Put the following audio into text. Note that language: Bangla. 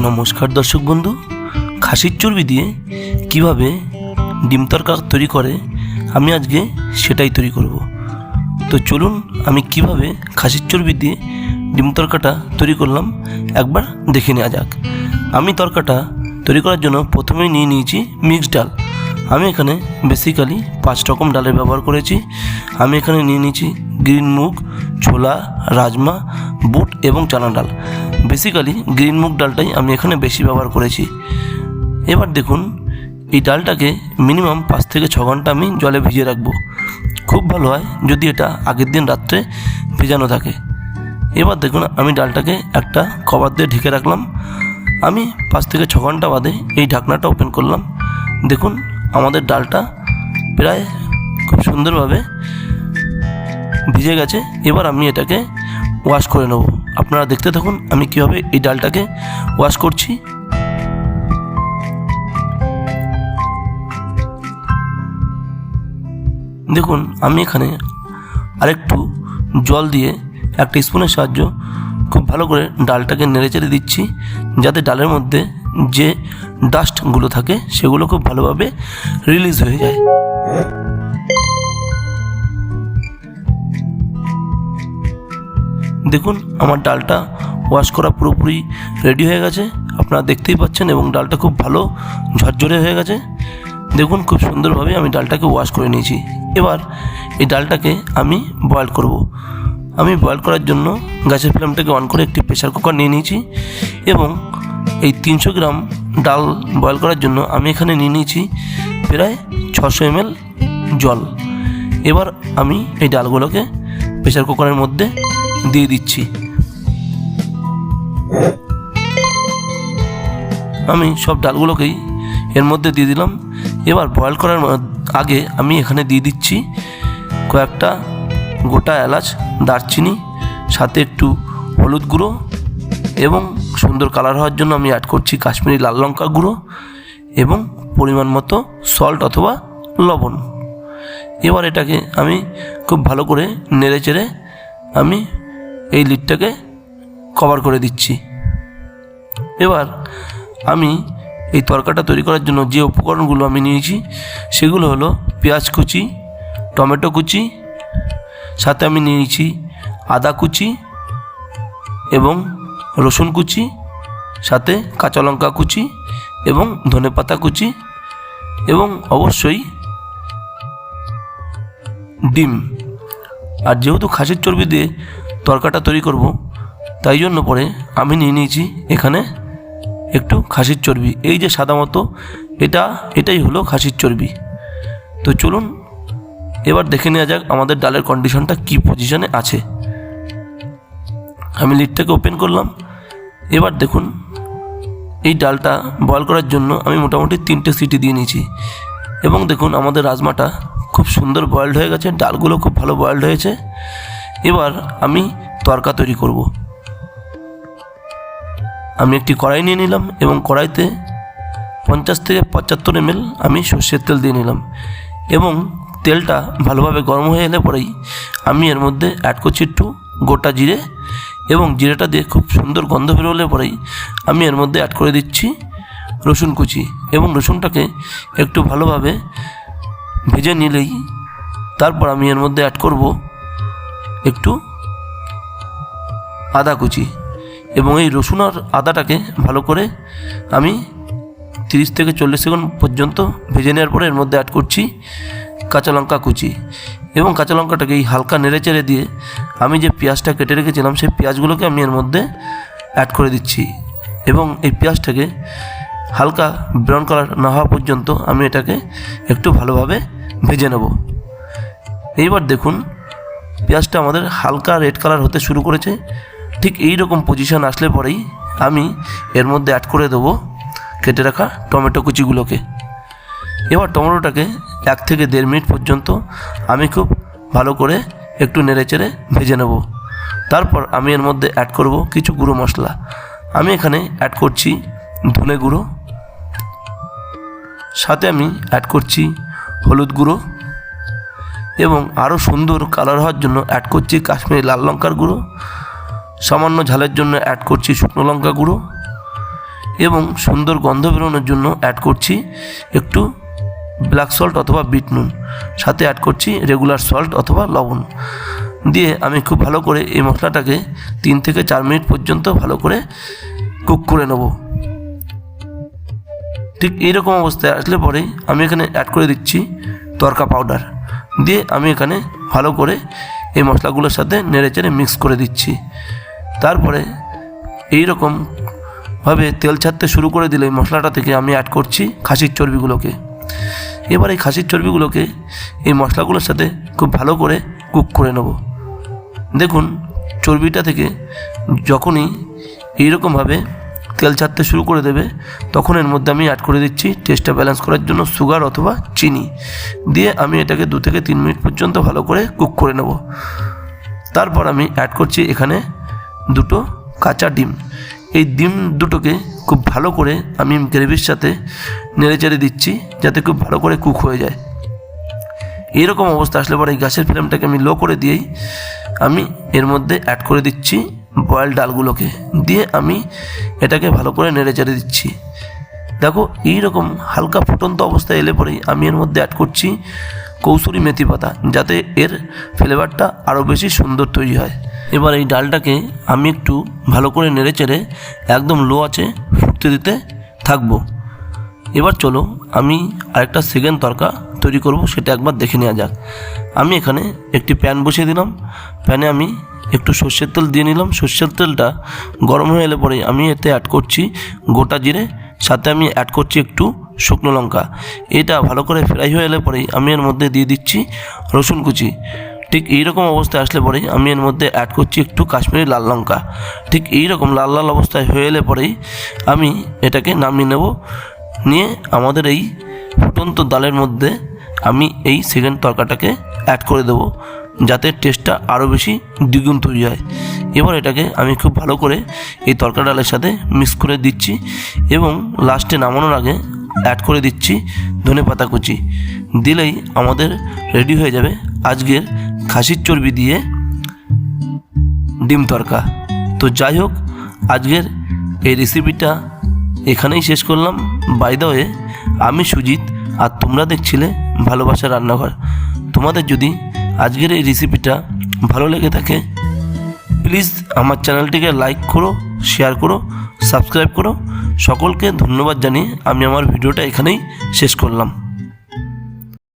নমস্কার দর্শক বন্ধু, খাসির চর্বি দিয়ে কিভাবে ডিম তরকা তৈরি করে আমি আজকে সেটাই তৈরি করব। তো চলুন আমি কিভাবে খাসির চর্বি দিয়ে ডিম তরকাটা তৈরি করলাম একবার দেখে নেওয়া যাক। আমি তরকাটা তৈরি করার জন্য প্রথমেই নিয়ে নিয়েছি মিক্সড ডাল। আমি এখানে বেসিক্যালি 5 রকম ডালের ব্যবহার করেছি। আমি এখানে নিয়ে নিয়েছি গ্রিন মুগ, ছোলা, রাজমা, বুট এবং চানা ডাল। বেসিক্যালি গ্রিন মুগ ডালটাই আমি এখানে বেশি ব্যবহার করেছি। এবার দেখুন, এই ডালটাকে মিনিমাম 5 থেকে 6 ঘন্টা আমি জলে ভিজিয়ে রাখবো। খুব ভালো হয় যদি এটা আগের দিন রাত্রে ভেজানো থাকে। এবার দেখুন, আমি ডালটাকে একটা কভার দিয়ে ঢেকে রাখলাম। আমি 5 থেকে 6 ঘন্টা বাদে এই ঢাকনাটা ওপেন করলাম। দেখুন, আমাদের ডালটা প্রায় খুব সুন্দরভাবে ভিজে গেছে। এবার আমি এটাকে ওয়াশ করে নেব। আপনারা দেখতে থাকুন আমি কীভাবে এই ডালটাকে ওয়াশ করছি। দেখুন, আমি এখানে আরেকটু জল দিয়ে একটা স্পুনের সাহায্য খুব ভালো করে ডালটাকে নেড়েচেড়ে দিচ্ছি, যাতে ডালের মধ্যে যে ডাস্টগুলো থাকে সেগুলো খুব ভালোভাবে রিলিজ হয়ে যায়। দেখুন, আমার ডালটা ওয়াশ করা পুরোপুরি রেডি হয়ে গেছে, আপনারা দেখতেই পাচ্ছেন, এবং ডালটা খুব ভালো ঝরঝরে হয়ে গেছে। দেখুন, খুব সুন্দরভাবে আমি ডালটাকে ওয়াশ করে নিয়েছি। এবার এই ডালটাকে আমি বয়েল করব। আমি বয়েল করার জন্য গ্যাসের ফ্লেমটাকে অন করে একটি প্রেসার কুকার নিয়ে নিয়েছি, এবং এই 300 গ্রাম ডাল বয়েল করার জন্য আমি এখানে নিয়ে নিয়েছি প্রায় 600 ml জল। এবার আমি এই ডালগুলোকে প্রেসার কুকারের মধ্যে দিয়ে দিচ্ছি। আমি সব ডালগুলোকেই এর মধ্যে দিয়ে দিলাম। এবার বয়েল করার আগে আমি এখানে দিয়ে দিচ্ছি কয়েকটা গোটা এলাচ, দারচিনি, সাথে একটু হলুদ গুঁড়ো, এবং সুন্দর কালার হওয়ার জন্য আমি অ্যাড করছি কাশ্মীরি লাল লঙ্কা গুঁড়ো এবং পরিমাণ মতো সল্ট অথবা লবণ। এবার এটাকে আমি খুব ভালো করে নেড়ে চেড়ে আমি এই লিডটাকে কভার করে দিচ্ছি। এবার আমি এই তরকাটা তৈরি করার জন্য যে উপকরণগুলো আমি নিয়েছি সেগুলো হলো পেঁয়াজ কুচি, টমেটো কুচি, সাথে আমি নিয়েছি আদা কুচি এবং রসুন কুচি, সাথে কাঁচা লঙ্কা কুচি এবং ধনেপাতা কুচি, এবং অবশ্যই ডিম। আর যেহেতু খাসির চর্বি দিয়ে তরকাটা তৈরি করব, তাই জন্য পরে আমি নিয়ে নিয়েছি এখানে একটু খাসির চর্বি। এই যে সাদা মতো এটাই হলো খাসির চর্বি। তো চলুন এবার দেখে নেওয়া যাক আমাদের ডালের কন্ডিশনটা কী পজিশনে আছে। আমি লিডটাকে ওপেন করলাম। এবার দেখুন, এই ডালটা বয়েল করার জন্য আমি মোটামুটি 3টে সিটি দিয়ে নিয়েছি, এবং দেখুন আমাদের রাজমাটা খুব সুন্দর বয়েলড হয়ে গেছে, ডালগুলো খুব ভালো বয়েলড হয়েছে। এবার আমি তরকা তৈরি করব। আমি একটি কড়াই নিয়ে নিলাম, এবং কড়াইতে 50 থেকে 75 ml আমি সর্ষের তেল দিয়ে নিলাম, এবং তেলটা ভালোভাবে গরম হয়ে এলে পরেই আমি এর মধ্যে অ্যাড করছি একটু গোটা জিরে, এবং জিরেটা দিয়ে খুব সুন্দর গন্ধ বেরোলে পরেই আমি এর মধ্যে অ্যাড করে দিচ্ছি রসুন কুচি, এবং রসুনটাকে একটু ভালোভাবে ভেজে নিলেই তারপর আমি এর মধ্যে অ্যাড করব একটু আদা কুচি, এবং এই রসুন আর আদাটাকে ভালো করে আমি 30 থেকে 40 সেকেন্ড পর্যন্ত ভেজে নেওয়ার পরে এর মধ্যে অ্যাড করছি কাঁচা লঙ্কা কুচি, এবং কাঁচা লঙ্কাটাকে এই হালকা নেড়ে চেড়ে দিয়ে আমি যে পেঁয়াজটা কেটে রেখেছিলাম সেই পেঁয়াজগুলোকে আমি এর মধ্যে অ্যাড করে দিচ্ছি, এবং এই পেঁয়াজটাকে হালকা ব্রাউন কালার না হওয়া পর্যন্ত আমি এটাকে একটু ভালোভাবে ভেজে নেব। এইবার দেখুন, পেঁয়াজটা আমাদের হালকা রেড কালার হতে শুরু করেছে। ঠিক এই রকম পজিশন আসলে পরেই আমি এর মধ্যে অ্যাড করে দেবো কেটে রাখা টমেটো কুচিগুলোকে। এবার টমেটোটাকে 1 থেকে 1.5 মিনিট পর্যন্ত আমি খুব ভালো করে একটু নেড়েচেড়ে ভেজে নেব। তারপর আমি এর মধ্যে অ্যাড করব কিছু গুঁড়ো মশলা। আমি এখানে অ্যাড করছি ধনে গুঁড়ো, সাথে আমি অ্যাড করছি হলুদ গুঁড়ো, এবং আরও সুন্দর কালার হওয়ার জন্য অ্যাড করছি কাশ্মীরি লাল লঙ্কার গুঁড়ো। সামান্য ঝালের জন্য অ্যাড করছি শুকনো লঙ্কা গুঁড়ো, এবং সুন্দর গন্ধ বেরোনোর জন্য অ্যাড করছি একটু ব্ল্যাক সল্ট অথবা বিট নুন, সাথে অ্যাড করছি রেগুলার সল্ট অথবা লবণ। দিয়ে আমি খুব ভালো করে এই মশলাটাকে 3 থেকে 4 মিনিট পর্যন্ত ভালো করে কুক করে নেব। ঠিক এইরকম অবস্থায় আসলে পরেই আমি এখানে অ্যাড করে দিচ্ছি তড়কা পাউডার। দিয়ে আমি এখানে ভালো করে এই মশলাগুলোর সাথে নেড়েচেড়ে মিক্স করে দিচ্ছি। তারপরে এইরকমভাবে তেল ছাড়তে শুরু করে দিলে এই মশলাটা থেকে আমি অ্যাড করছি খাসির চর্বিগুলোকে। এবার এই খাসির চর্বিগুলোকে এই মশলাগুলোর সাথে খুব ভালো করে কুক করে নেব। দেখুন চর্বিটা থেকে যখনই এইরকমভাবে তেল ছাড়তে শুরু করে দেবে তখন এর মধ্যে আমি অ্যাড করে দিচ্ছি টেস্টটা ব্যালেন্স করার জন্য সুগার অথবা চিনি। দিয়ে আমি এটাকে 2 থেকে 3 মিনিট পর্যন্ত ভালো করে কুক করে নেব। তারপর আমি অ্যাড করছি এখানে 2টো কাঁচা ডিম। এই ডিম দুটোকে খুব ভালো করে আমি গ্রেভির সাথে নেড়েচেড়ে দিচ্ছি যাতে খুব ভালো করে কুক হয়ে যায়। এইরকম অবস্থা আসলে পরে এই গ্যাসের ফ্লেমটাকে আমি লো করে দিয়েই আমি এর মধ্যে অ্যাড করে দিচ্ছি বয়েল ডালগুলোকে। দিয়ে আমি এটাকে ভালো করে নেড়েচেড়ে দিচ্ছি। দেখো এইরকম হালকা ফুটন্ত অবস্থায় এলে পরেই আমি এর মধ্যে অ্যাড করছি কৌসুরি মেথি পাতা, যাতে এর ফ্লেভারটা আরও বেশি সুন্দর তৈরি হয়। এবার এই ডালটাকে আমি একটু ভালো করে নেড়েচেড়ে একদম লো আঁচে ফুটতে দিতে থাকবো। এবার চলো আমি আরেকটা সেকেন্ড তড়কা তৈরি করব, সেটা একবার দেখে নেওয়া যাক। আমি এখানে একটি প্যান বসিয়ে দিলাম। প্যানে আমি একটু সর্ষের তেল দিয়ে নিলাম। সর্ষের তেলটা গরম হয়ে এলে পরে আমি এতে অ্যাড করছি গোটা জিরে, সাথে আমি অ্যাড করছি একটু শুকনো লঙ্কা। এটা ভালো করে ফ্রাই হয়ে এলে পরেই আমি এর মধ্যে দিয়ে দিচ্ছি রসুন কুচি। ঠিক এইরকম অবস্থায় আসলে পরেই আমি এর মধ্যে অ্যাড করছি একটু কাশ্মীরি লাল লঙ্কা। ঠিক এইরকম লাল লাল অবস্থায় হয়ে এলে পরেই আমি এটাকে নামিয়ে নেব। নিয়ে আমাদের এই ফুটন্ত ডালের মধ্যে আমি এই সেকেন্ড তরকাটাকে অ্যাড করে দেবো, যাতে টেস্টটা আরও বেশি দ্বিগুণ তৈরি হয়। এবার এটাকে আমি খুব ভালো করে এই তরকা ডালের সাথে মিক্স করে দিচ্ছি এবং লাস্টে নামানোর আগে অ্যাড করে দিচ্ছি ধনেপাতা কুচি। দিলেই আমাদের রেডি হয়ে যাবে আজকের খাসির চর্বি দিয়ে ডিম তরকা। তো যাই হোক, আজকের এই রেসিপিটা এখানেই শেষ করলাম। বাই দ্য ওয়ে, আমি সুজিত আর তোমরা দেখছিলে ভালোবাসার রান্নাঘর। তোমাদের যদি আজকের এই রেসিপিটা ভালো লেগে থাকে প্লিজ আমার চ্যানেলটিকে লাইক করো, শেয়ার করো, সাবস্ক্রাইব করো। সকলকে ধন্যবাদ জানিয়ে আমি আমার ভিডিওটা এখানেই শেষ করলাম।